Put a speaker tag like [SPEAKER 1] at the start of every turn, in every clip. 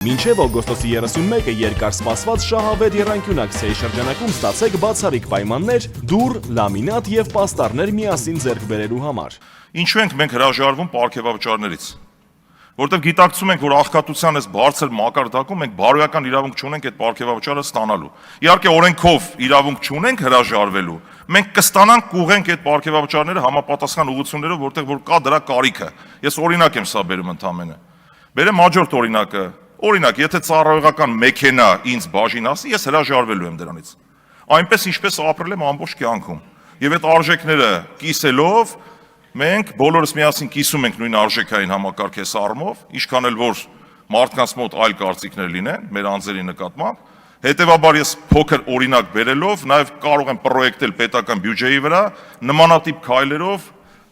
[SPEAKER 1] Մինչև օգոստոսի 31-ը երկար սպասված շահավետ եռանկյուն ակցիայի շրջանակում ստացեք բացառիկ պայմաններ դուռ, լամինատ եւ պաստառներ միասին ձեռք բերելու համար։
[SPEAKER 2] Ինչու ենք մենք հրաժարվում պարգևավճարներից, որտեղ գիտակցում ենք, որ աղքատության այս բարձր մակարդակում մենք բարոյական իրավունք չունենք այդ պարգևավճարը ստանալու։ Իհարկե օրենքով իրավունք չունենք հրաժարվելու, մենք կստանանք կուղենք այդ պարգևավճարները համապատասխան ուղղություններով, որտեղ որ կա դրա կարիքը։ Ես օրինակ եմ սա բերում ընդամենը։ Բերեմ հաջորդ օրինակը։ Օրինակ, եթե ծառայողական մեքենա ինձ բաժին ասի, ես հրաժարվելու եմ դրանից։ Այնպես ինչպես ապրել եմ ամբողջ կյանքում։ Եվ այդ արժեքները կիսելով, մենք բոլորս միասին կիսում ենք նույն արժեքային համակարգի առումով, ինչքան էլ որ մարդկանց մոտ այլ կարծիքներ լինեն մեր անձերի նկատմամբ։ Հետևաբար ես փոքր օրինակ բերելով նաև կարող եմ պրոյեկտել պետական բյուջեի վրա նմանատիպ քայլերով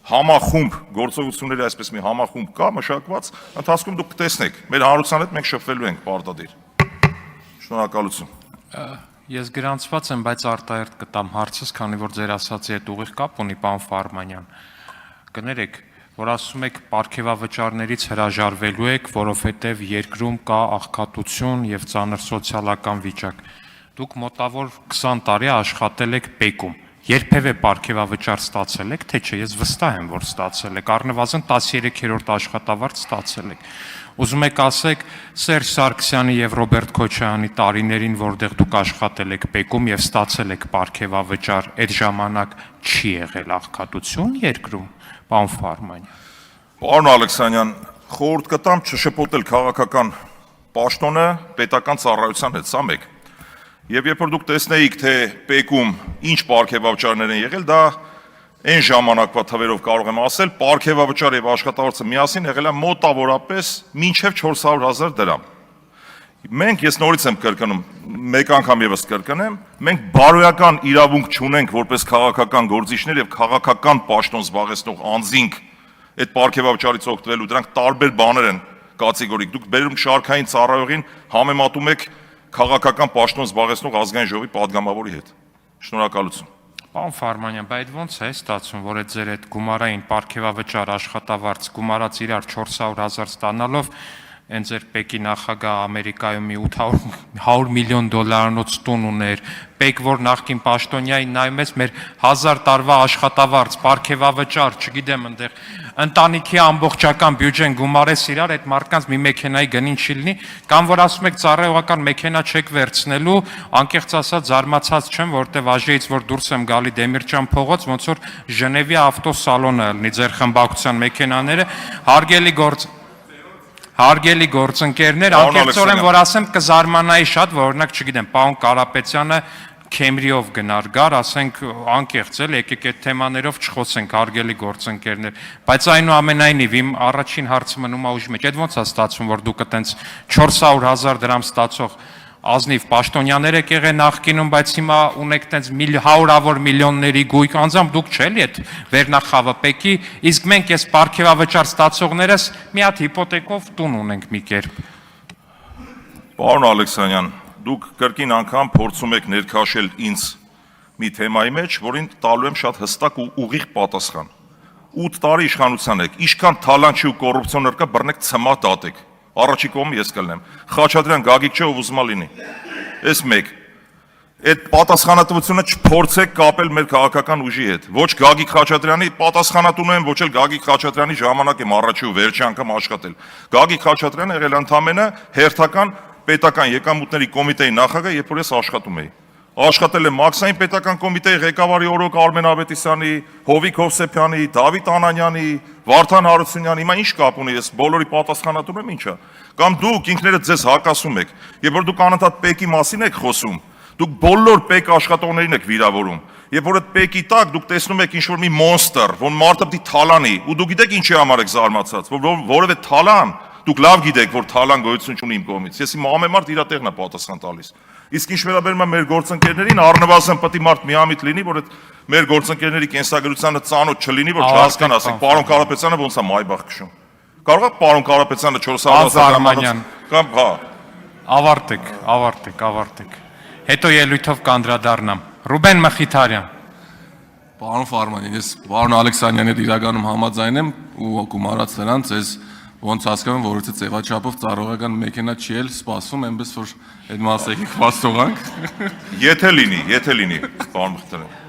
[SPEAKER 2] համախումբ գործողությունների այսպես մի համախումբ կա մշակված, ընթացքում դուք կտեսնեք, մեր հանրության հետ մենք շփվելու ենք պարտադիր։ Շնորհակալություն։
[SPEAKER 3] Ես գրանցված եմ, բայց արտահերթ կտամ հարցս, քանի որ ձեր ասացի հետ ուղիղ կապ ունի պարոն Ֆարմանյան։ Կներեք, որ ասում եք պարգևավճարներից հրաժարվելու եք, որովհետև երկրում կա աղքատություն եւ ծանր սոցիալական վիճակ։ Դուք մոտավոր 20 տարի աշխատել եք ՊԵԿ-ում։ Երբևէ պարգևավճար ստացել եք, թե չէ, ես վստահ եմ, որ ստացել եք, առնվազն 13-րդ աշխատավարձ ստացել եք։ Ուզում եք ասեք Սերժ Սարգսյանի եւ Ռոբերտ Քոչարյանի տարիներին, որտեղ դուք աշխատել եք ՊԵԿ-ում եւ ստացել եք պարգևավճար, այդ ժամանակ չի եղել աղքատություն երկրում, պարոն Ֆարմանյան։
[SPEAKER 2] Պարոն Ալեքսանյան, խորհուրդ կտամ չշփոթել քաղաքական պաշտոնը պետական ծառայության հետ, սա մեկ։ Եվ երբ որ դուք տեսնեիք, թե ՊԵԿ-ում ինչ պարգևավճարներ են եղել, դա այն ժամանակվա թվերով կարող եմ ասել, պարգևավճար եւ աշխատավարձը միասին եղել է մոտավորապես մինչև 400,000 դրամ։ Մենք, ես նորից եմ կրկնում, մեկ անգամ եւս կրկնեմ, մենք բարոյական իրավունք չունենք որպես քաղաքական գործիչներ եւ քաղաքական պաշտոն զբաղեցնող անձինք այդ պարգևավճարից օգտվելու, դրանք տարբեր բաներ են կատեգորիկ։ Դուք բերում շարքային ծառայողին համեմատում եք քաղաքական պաշտոն զբաղեցնող ազգային ժողովի падգամավորի հետ։ Շնորհակալություն։
[SPEAKER 3] Պարոն Ֆարմանյան, բայց ո՞նց է ստացվում, որ այդ ձեր այդ գումարային պարգևավճար աշխատավարձ գումարած իրար 400,000 ստանալով այն ձեր ՊԵԿ-ի նախագահ Ամերիկայում մի 800 միլիոն դոլարանոց տուն ուներ, ՊԵԿ, որ նախկին պաշտոնյային նայում ես մեր 1000 տարվա աշխատավարձ, պարգևավճար, չգիտեմ, այնտեղ ընտանիքի ամբողջական բյուջեն գումարես իրար, այդ մարդկանց մի մեքենայի գնին չի լինի, կամ որ ասում եք ծառայողական մեքենա չեք վերցնելու, անկեղծ ասած զարմացած չեմ, որտեվ ԱԺ-ից որ դուրս եմ գալի Դեմիրճան փողոց, ոնց որ Ժնևի ավտոսալոնը լինի ձեր խմբակցության մեքենաները, Հարգելի գործընկերներ, անկեղծորեն որ ասեմ կզարմանայի շատ, որ օրինակ չգիտեմ, պարոն Կարապետյանը Քեմրիով գնար գար, ասենք անկեղծ էլ, եկեք այդ թեմաներով չխոսենք, հարգելի գործընկերներ, բայց այնուամենայնիվ իմ առաջին հարցը մնում է ուժի մեջ, այդ ոնց է ստացվում, որ դուք այտենց 400,000 դրամ ստացող ազնիվ պաշտոնյաներ եք եղել նախկինում, բայց հիմա ունեք տենց հարյուրավոր միլիոնների գույք, անձամբ դուք չէ՞, այդ վերնախավը ՊԵԿ-ի, իսկ մենք այս պարգևավճար ստացողներս մի հատ հիպոթեկով տուն ունենք մի կերպ։
[SPEAKER 2] Պարոն Ալեքսանյան, դուք կրկին անգամ փորձում եք ներքաշել ինձ մի թեմայի մեջ, որին տալու եմ շատ հստակ ու ուղիղ պատասխան։ 8 տարի իշխանության եք, ինչքան թալանչի ու կոռուպցիոներ կա, բռնեք ցմա դատեք։ Առաջի կողմը ես կլնեմ։ Խաչատրյան Գագիկ չէ, ով ուզում է լինի։ Էս մեկ։ Այդ պատասխանատվությունը չփորձեք կապել մեր քաղաքական ուժի հետ։ Ոչ Գագիկ Խաչատրյանի պատասխանատուն եմ, ոչ էլ Գագիկ Խաչատրյանի ժամանակ եմ առաջի ու վերջի անգամ աշխատել։ Գագիկ Խաչատրյանը եղել ընդամենը հերթական պետական եկամուտների կոմիտեի նախագահ, երբ որ ես աշխատում էի։ Աշխատել եմ Մաքսային պետական կոմիտեի ղեկավարի օրոք Արմեն Ավետիսյանի, Հովիկ Հովսեփյանի, Դավիթ Անանյանի, Վարդան Հարությունյանի, հիմա ինչ կապ ունի, ես բոլորի պատասխանատուն եմ, ինչա։ Կամ դուք ինքներդ ձեզ հակասում եք, եւ որ դուք անընդհատ ՊԵԿ-ի մասին եք խոսում, դուք բոլոր ՊԵԿ աշխատողներին եք վիրավորում։ Եվ որ այդ ՊԵԿ-ի տակ դուք տեսնում եք ինչ-որ մի մոնստր, որ մարդը պիտի թալանի, ու դուք գիտեք ինչի համար եք զարմացած, որ որևէ թալան, դուք լավ գիտեք, որ թալան գոյություն չունի իմ կողմից։ Ես իմ ամեն մարդ իր տեղն է պատասխան տալիս։ Իսկ ինչ վերաբերում է մեր գործընկերներին, առնվազն պետք է մարդ միամիտ լինի, որ այդ մեր գործընկերների կենսագրությանը ծանոթ չլինի, որ չհասկանա, ասենք պարոն Կարապետյանը ոնց է մայբախ քշում։ Կարող է պարոն Կարապետյանը 400,000 կամ հա։
[SPEAKER 3] Ավարտեք։ Հետո ելույթով կանդրադառնամ։ Ռուբեն Մխիթարյան։
[SPEAKER 4] Պարոն Ֆարմանյան, ես պարոն Ալեքսանյանի հետ իրականում համաձայն եմ ու գումարած նրանց այս ոնց հասկանում, որ որից ձևաչափով ծառայական մեքենա չի էլ սպասում, այնպես որ այդ մասը եկեք վաստողանք։
[SPEAKER 2] Եթե լինի, պարոն Մխիթարյան։